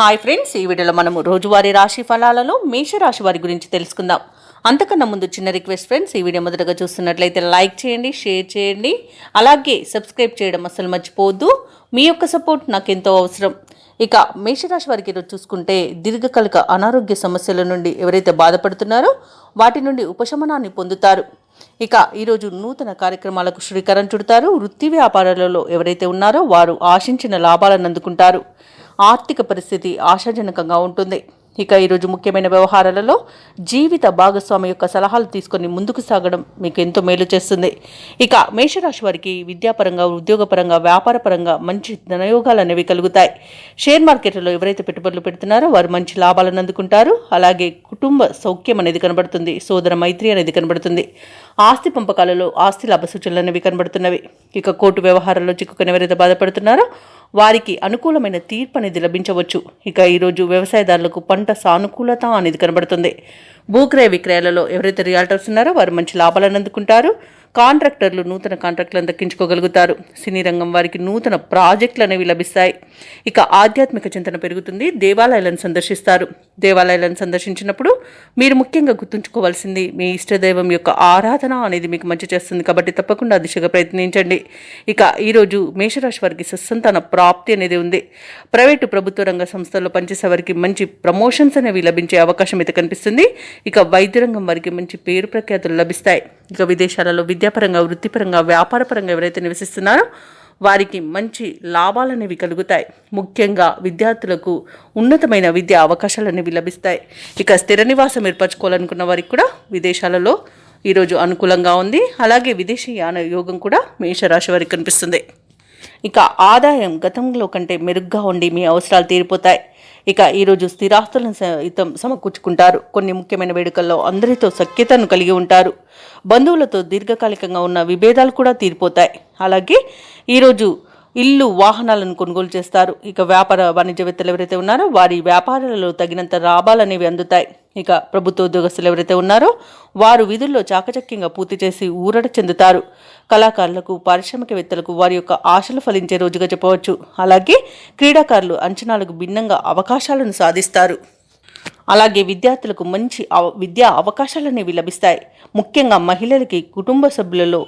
Hi friends, ఈ వీడియోలో మనము రోజువారీ రాశి ఫలాలలో మేషరాశి వారి గురించి తెలుసుకుందాం. అంతకన్నా ముందు చిన్న రిక్వెస్ట్ ఫ్రెండ్స్, ఈ వీడియో మొదటగా చూస్తున్నట్లయితే లైక్ చేయండి, షేర్ చేయండి, అలాగే సబ్స్క్రైబ్ చేయడం అసలు మర్చిపోవద్దు. మీ యొక్క సపోర్ట్ నాకు ఎంతో అవసరం. ఇక మేషరాశి వారికి ఈరోజు చూసుకుంటే దీర్ఘకాలిక అనారోగ్య సమస్యల నుండి ఎవరైతే బాధపడుతున్నారో వాటి నుండి ఉపశమనాన్ని పొందుతారు. ఇక ఈరోజు నూతన కార్యక్రమాలకు శ్రీకారం చుడతారు. వృత్తి వ్యాపారాలలో ఎవరైతే ఉన్నారో వారు ఆశించిన లాభాలను అందుకుంటారు. ఆర్థిక పరిస్థితి ఆశాజనకంగా ఉంటుంది. ఇక ఈరోజు ముఖ్యమైన వ్యవహారాలలో జీవిత భాగస్వామి యొక్క సలహాలు తీసుకొని ముందుకు సాగడం మీకు ఎంతో మేలు చేస్తుంది. ఇక మేషరాశి వారికి విద్యాపరంగా, ఉద్యోగపరంగా, వ్యాపారపరంగా మంచి ధనయోగాలు అనేవి కలుగుతాయి. షేర్ మార్కెట్లో ఎవరైతే పెట్టుబడులు పెడుతున్నారో వారు మంచి లాభాలను అందుకుంటారు. అలాగే కుటుంబ సౌఖ్యం అనేది కనబడుతుంది. సోదర మైత్రి అనేది కనబడుతుంది. ఆస్తి పంపకాలలో ఆస్తి లాభ సూచనలు అనేవి కనబడుతున్నవి. ఇక కోర్టు వ్యవహారాల్లో చిక్కుకొని ఎవరైతే బాధపడుతున్నారో వారికి అనుకూలమైన తీర్పు అనేది లభించవచ్చు. ఇక ఈరోజు వ్యవసాయదారులకు పంట సానుకూలత అనేది కనబడుతుంది. భూక్రయ విక్రయాలలో ఎవరైతే రియాల్టర్స్ ఉన్నారో వారు మంచి లాభాలను అందుకుంటారు. కాంట్రాక్టర్లు నూతన కాంట్రాక్టులను దక్కించుకోగలుగుతారు. సినీ రంగం వారికి నూతన ప్రాజెక్టులు అనేవి లభిస్తాయి. ఇక ఆధ్యాత్మిక చింతన పెరుగుతుంది. దేవాలయాలను సందర్శిస్తారు. దేవాలయాలను సందర్శించినప్పుడు మీరు ముఖ్యంగా గుర్తుంచుకోవాల్సింది మీ ఇష్టదైవం యొక్క ఆరాధన అనేది మీకు మంచి చేస్తుంది. కాబట్టి తప్పకుండా ఆ దిశగా ప్రయత్నించండి. ఇక ఈరోజు మేషరాశి వారికి సత్సంతాన ప్రాప్తి అనేది ఉంది. ప్రైవేటు ప్రభుత్వ రంగ సంస్థల్లో పనిచేసే వారికి మంచి ప్రమోషన్స్ అనేవి లభించే అవకాశం అయితే కనిపిస్తుంది. ఇక వైద్య రంగం వారికి మంచి పేరు ప్రఖ్యాతులు లభిస్తాయి. ఇక విదేశాలలో విద్యాపరంగా, వృత్తిపరంగా, వ్యాపారపరంగా ఎవరైతే నివసిస్తున్నారో వారికి మంచి లాభాలు అనేవి కలుగుతాయి. ముఖ్యంగా విద్యార్థులకు ఉన్నతమైన విద్యా అవకాశాలు అనేవి లభిస్తాయి. ఇక స్థిర నివాసం ఏర్పరచుకోవాలనుకున్న వారికి కూడా విదేశాలలో ఈరోజు అనుకూలంగా ఉంది. అలాగే విదేశీయాన యోగం కూడా మేషరాశి వారికి కనిపిస్తుంది. ఇక ఆదాయం గతంలో కంటే మెరుగ్గా ఉండి మీ అవసరాలు తీరిపోతాయి. ఇక ఈరోజు స్థిరాస్తులను సైతం సమకూర్చుకుంటారు. కొన్ని ముఖ్యమైన వేడుకల్లో అందరితో సఖ్యతను కలిగి ఉంటారు. బంధువులతో దీర్ఘకాలికంగా ఉన్న విభేదాలు కూడా తీరిపోతాయి. అలాగే ఈరోజు ఇల్లు, వాహనాలను కొనుగోలు చేస్తారు. ఇక వ్యాపార వాణిజ్యవేత్తలు ఎవరైతే ఉన్నారో వారి వ్యాపారాలలో తగినంత లాభాలు అనేవి అందుతాయి. ఇక ప్రభుత్వ ఉద్యోగస్తులు ఎవరైతే ఉన్నారో వారు విధుల్లో చాకచక్యంగా పూర్తి చేసి ఊరట చెందుతారు. కళాకారులకు, పారిశ్రామికవేత్తలకు వారి యొక్క ఆశలు ఫలించే రోజుగా చెప్పవచ్చు. అలాగే క్రీడాకారులు అంచనాలకు భిన్నంగా అవకాశాలను సాధిస్తారు. అలాగే విద్యార్థులకు మంచి విద్యా అవకాశాలు అనేవి లభిస్తాయి. ముఖ్యంగా మహిళలకి కుటుంబ సభ్యులలో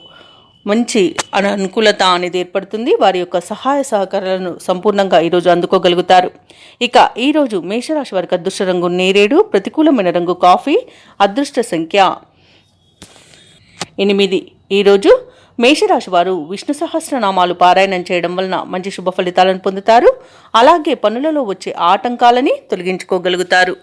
మంచి అనుకూలత అనేది ఏర్పడుతుంది. వారి యొక్క సహాయ సహకారాలను సంపూర్ణంగా ఈరోజు అందుకోగలుగుతారు. ఇక ఈరోజు మేషరాశి వారికి అదృష్ట రంగు నేరేడు, ప్రతికూలమైన రంగు కాఫీ, అదృష్ట సంఖ్య 8. ఈరోజు మేషరాశి వారు విష్ణు సహస్రనామాలు పారాయణం చేయడం వలన మంచి శుభ ఫలితాలను పొందుతారు. అలాగే పనులలో వచ్చే ఆటంకాలని తొలగించుకోగలుగుతారు.